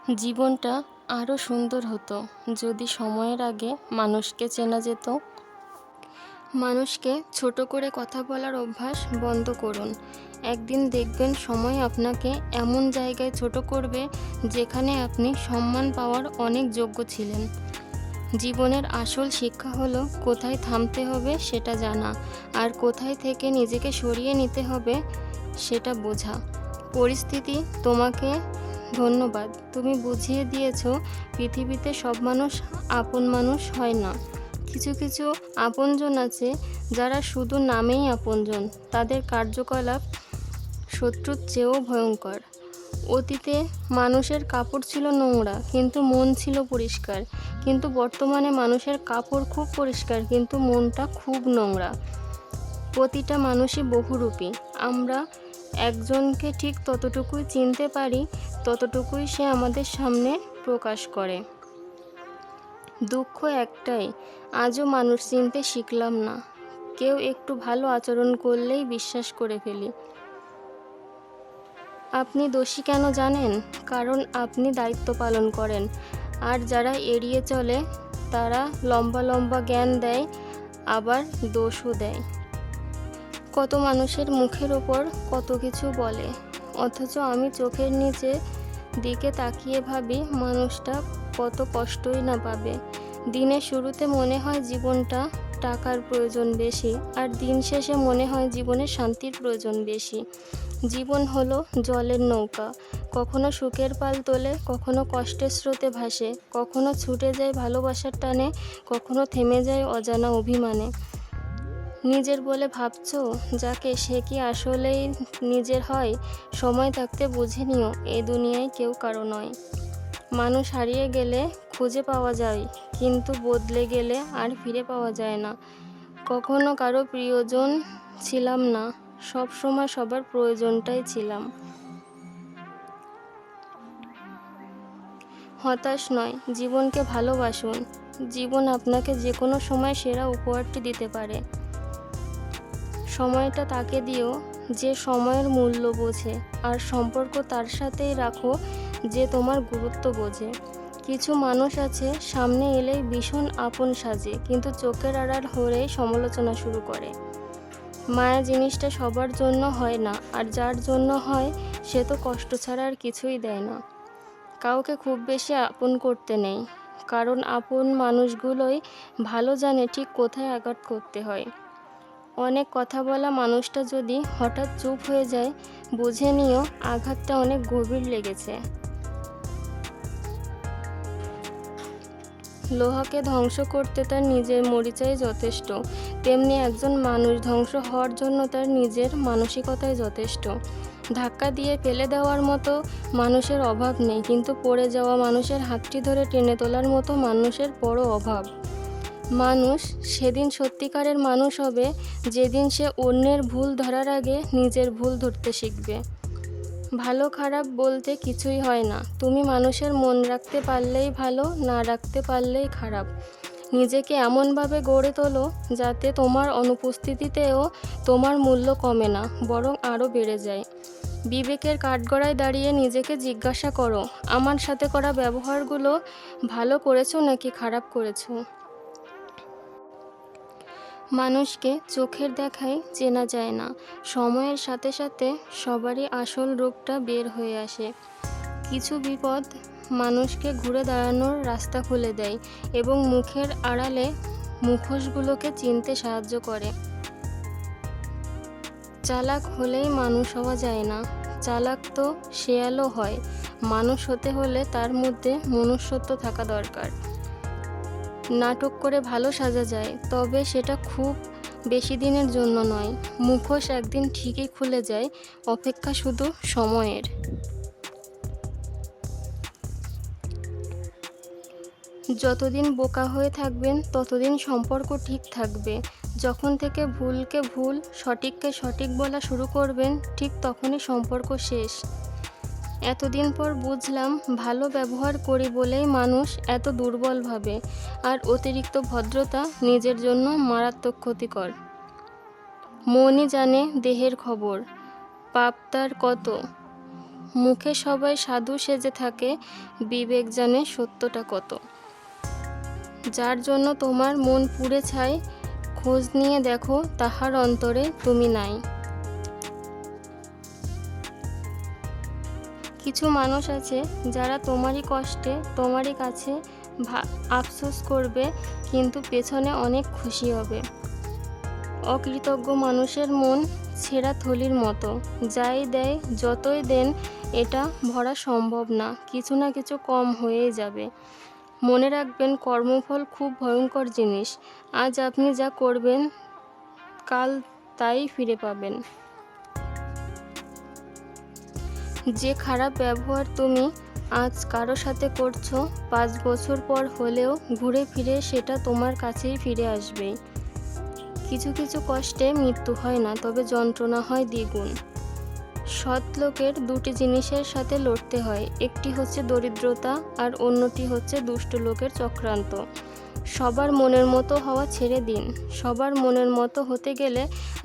জীবনটা আরও সুন্দর হতো যদি সময়ের আগে মানুষকে চেনা যেত। মানুষকে ছোট করে কথা বলার অভ্যাস বন্ধ করুন। একদিন দেখবেন সময় আপনাকে এমন জায়গায় ছোট করবে যেখানে আপনি সম্মান পাওয়ার অনেক যোগ্য ছিলেন। জীবনের আসল শিক্ষা হলো কোথায় থামতে হবে সেটা জানা, আর কোথায় থেকে নিজেকে সরিয়ে নিতে হবে সেটা বোঝা। পরিস্থিতি তোমাকে ধন্যবাদ, তুমি বুঝিয়ে দিয়েছ পৃথিবীতে সব মানুষ আপন মানুষ হয় না। কিছু কিছু আপনজন আছে যারা শুধু নামেই আপনজন, তাদের কার্যকলাপ শত্রুর চেয়েও ভয়ঙ্কর। অতীতে মানুষের কাপড় ছিল নোংরা কিন্তু মন ছিল পরিষ্কার, কিন্তু বর্তমানে মানুষের কাপড় খুব পরিষ্কার কিন্তু মনটা খুব নোংরা। প্রতিটা মানুষই বহুরূপী। আমরা একজনকে ঠিক ততটুকুই চিনতে পারি ততটুকুই সে আমাদের সামনে প্রকাশ করে। দুঃখ একটাই, আজও মানুষ চিনতে শিখলাম না। কেউ একটু ভালো আচরণ করলেই বিশ্বাস করে ফেলি। আপনি দোষী কেন জানেন? কারণ আপনি দায়িত্ব পালন করেন। আর যারা এড়িয়ে চলে তারা লম্বা লম্বা জ্ঞান দেয়, আবার দোষও দেয়। কত মানুষের মুখের ওপর কত কিছু বলে, অথচ আমি চোখের নিচে দিকে তাকিয়ে ভাবি মানুষটা কত কষ্টই না পাবে। দিনের শুরুতে মনে হয় জীবনটা টাকার প্রয়োজন বেশি, আর দিন শেষে মনে হয় জীবনের শান্তির প্রয়োজন বেশি। জীবন হলো জলের নৌকা, কখনো সুখের পাল তোলে, কখনো কষ্টের স্রোতে ভাসে, কখনো ছুটে যায় ভালোবাসার টানে, কখনো থেমে যায় অজানা অভিমানে। নিজের বলে ভাবছো যাকে, সে কি আসলেই নিজের হয়? সময় থাকতে বুঝে নিও এই দুনিয়ায় কেউ কারো নয়। মানুষ হারিয়ে গেলে খুঁজে পাওয়া যায়, কিন্তু বদলে গেলে আর ফিরে পাওয়া যায় না। কখনো কারো প্রিয়জন ছিলাম না, সব সময় সবার প্রয়োজনটাই ছিলাম। হতাশ নয়, জীবনকে ভালোবাসুন। জীবন আপনাকে যে কোনো সময় সেরা উপহারটি দিতে পারে। সময়টা তাকে দিও যে সময়ের মূল্য বোঝে, আর সম্পর্ক তার সাথেই রাখো যে তোমার গুরুত্ব বোঝে। কিছু মানুষ আছে সামনে এলেই ভীষণ আপন সাজে, কিন্তু চোখের আড়াল হলেই সমালোচনা শুরু করে। মায়া জিনিসটা সবার জন্য হয় না, আর যার জন্য হয় সে তো কষ্ট ছাড়া আর কিছুই দেয় না। কাউকে খুব বেশি আপন করতে নেই, কারণ আপন মানুষগুলোই ভালো জানে ঠিক কোথায় আঘাত করতে হয়। অনেক কথা বলা মানুষটা যদি হঠাৎ চুপ হয়ে যায়, বুঝে নিও আঘাতটা অনেক গভীর লেগেছে। লোহাকে ধ্বংস করতে তার নিজের মরিচাই যথেষ্ট, তেমনি একজন মানুষ ধ্বংস হওয়ার জন্য তার নিজের মানসিকতাই যথেষ্ট। ধাক্কা দিয়ে ফেলে দেওয়ার মতো মানুষের অভাব নেই, কিন্তু পড়ে যাওয়া মানুষের হাতটি ধরে টেনে তোলার মতো মানুষের বড় অভাব। মানুষ সেদিন সত্যিকারের মানুষ হবে যেদিন সে অন্যের ভুল ধরার আগে নিজের ভুল ধরতে শিখবে। ভালো খারাপ বলতে কিছুই হয় না, তুমি মানুষের মন রাখতে পারলেই ভালো, না রাখতে পারলেই খারাপ। নিজেকে এমনভাবে গড়ে তোলো যাতে তোমার অনুপস্থিতিতেও তোমার মূল্য কমে না, বরং আরও বেড়ে যায়। বিবেকের কাঠগড়ায় দাঁড়িয়ে নিজেকে জিজ্ঞাসা করো, আমার সাথে করা ব্যবহারগুলো ভালো করেছো নাকি খারাপ করেছো? মানুষকে চোখের দেখায় চেনা যায় না, সময়ের সাথে সাথে সবারই আসল রূপটা বের হয়ে আসে। কিছু বিপদ মানুষকে ঘুরে দাঁড়ানোর রাস্তা খুলে দেয় এবং মুখের আড়ালে মুখোশগুলোকে চিনতে সাহায্য করে। চালাক হলেই মানুষ হওয়া যায় না, চালাক তো শেয়ালও হয়। মানুষ হতে হলে তার মধ্যে মনুষ্যত্ব থাকা দরকার। নাটক করে ভালো সাজা যায়, তবে সেটা খুব বেশি দিনের জন্য নয়। মুখোশ একদিন ঠিকই খুলে যায়, অপেক্ষা শুধু সময়ের। যতদিন বোকা হয়ে থাকবেন ততদিন সম্পর্ক ঠিক থাকবে। যখন থেকে ভুলকে ভুল, সঠিককে সঠিক বলা শুরু করবেন, ঠিক তখনই সম্পর্ক শেষ। এতদিন পর বুঝলাম ভালো ব্যবহার করি বলেই মানুষ এত দুর্বল ভাবে, আর অতিরিক্ত ভদ্রতা নিজের জন্য মারাত্মক ক্ষতিকর। মনই জানে দেহের খবর, পাপ তার কত, মুখে সবাই সাধু সেজে থাকে, বিবেক জানে সত্যটা কত। যার জন্য তোমার মন পুড়ে ছাই, খোঁজ নিয়ে দেখো তাহার অন্তরে তুমি নাই। কিছু মানুষ আছে যারা তোমারই কষ্টে তোমারই কাছে আফসোস করবে, কিন্তু পেছনে অনেক খুশি হবে। অকৃতজ্ঞ মানুষের মন ছেঁড়া থলির মতো, যাই দেয় যতই দেন এটা ভরা সম্ভব না, কিছু না কিছু কম হয়েই যাবে। মনে রাখবেন, কর্মফল খুব ভয়ঙ্কর জিনিস। আজ আপনি যা করবেন কাল তাই ফিরে পাবেন। যে খারাপ ব্যবহার তুমি আজ কারো সাথে করছো, 5 বছর পর হলেও ঘুরে ফিরে সেটা তোমার কাছেই ফিরে আসবেই। কিছু কিছু কষ্টে মৃত্যু হয় না, তবে যন্ত্রণা হয় দ্বিগুণ। সৎ লোকের দুটি জিনিসের সাথে লড়তে হয়, একটি হচ্ছে দরিদ্রতা আর অন্যটি হচ্ছে দুষ্ট লোকের চক্রান্ত। সবার মনের মতো হওয়া ছেড়ে দিন। সবার মনের মতো হতে গেলে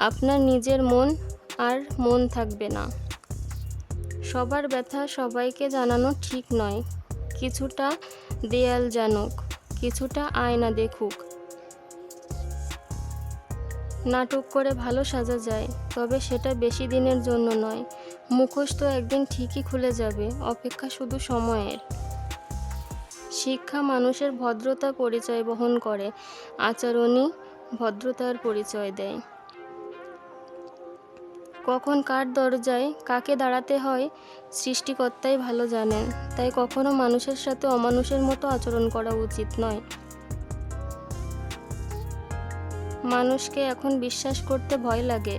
আপনার নিজের মন আর মন থাকবে না। সবার ব্যথা সবাইকে জানানো ঠিক নয়। কিছুটা দেয়াল জানুক, কিছুটা আয়না দেখুক। নাটক করে ভালো সাজা যায়, তবে সেটা বেশি দিনের জন্য নয়। মুখোশ তো একদিন ঠিকই খুলে যাবে, অপেক্ষা শুধু সময়ের। শিক্ষা মানুষের ভদ্রতা পরিচয় বহন করে, আচরণই ভদ্রতার পরিচয় দেয়। কখন কার দরজায় কাকে দাঁড়াতে হয় সৃষ্টিকর্তাই ভালো জানেন, তাই কখনো মানুষের সাথে অমানুষের মতো আচরণ করা উচিত নয়। মানুষকে এখন বিশ্বাস করতে ভয় লাগে,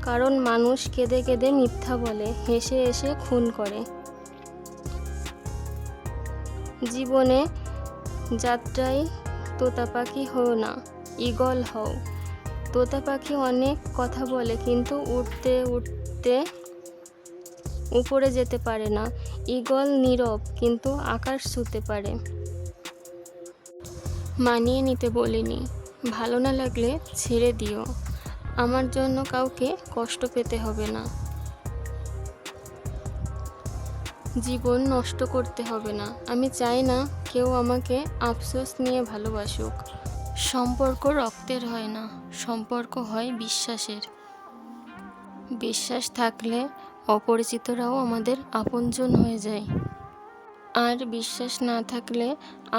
কারণ মানুষ কেঁদে কেঁদে মিথ্যা বলে, হেসে হেসে খুন করে। জীবনে যাত্রায় তোতা পাখি হও না, ঈগল হও। তোতা পাখি অনেক কথা বলে, কিন্তু উড়তে উড়তে উপরে যেতে পারে না। ঈগল নীরব, কিন্তু আকাশ ছুঁতে পারে। মানিয়ে নিতে বলিনি, ভালো না লাগলে ছেড়ে দিও। আমার জন্য কাউকে কষ্ট পেতে হবে না। জীবন নষ্ট করতে হবে না। আমি চাই না কেউ আমাকে আফসোস নিয়ে ভালোবাসুক। সম্পর্ক রক্তের হয় না, সম্পর্ক হয় বিশ্বাসের। বিশ্বাস থাকলে অপরিচিতরাও আমাদের আপনজন হয়ে যায়, আর বিশ্বাস না থাকলে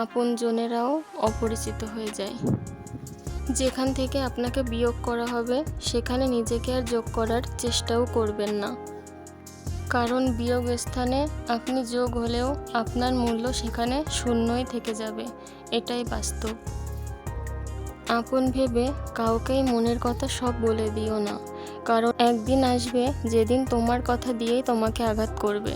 আপনজনেরাও অপরিচিত হয়ে যায়। যেখান থেকে আপনাকে বিয়োগ করা হবে সেখানে নিজেকে আর যোগ করার চেষ্টাও করবেন না, কারণ বিয়োগ স্থানে আপনি যোগ হলেও আপনার মূল্য সেখানে শূন্যই থেকে যাবে, এটাই বাস্তব। আপন ভেবে কাউকেই মনের কথা সব বলে দিও না, কারণ একদিন আসবে যেদিন তোমার কথা দিয়েই তোমাকে আঘাত করবে।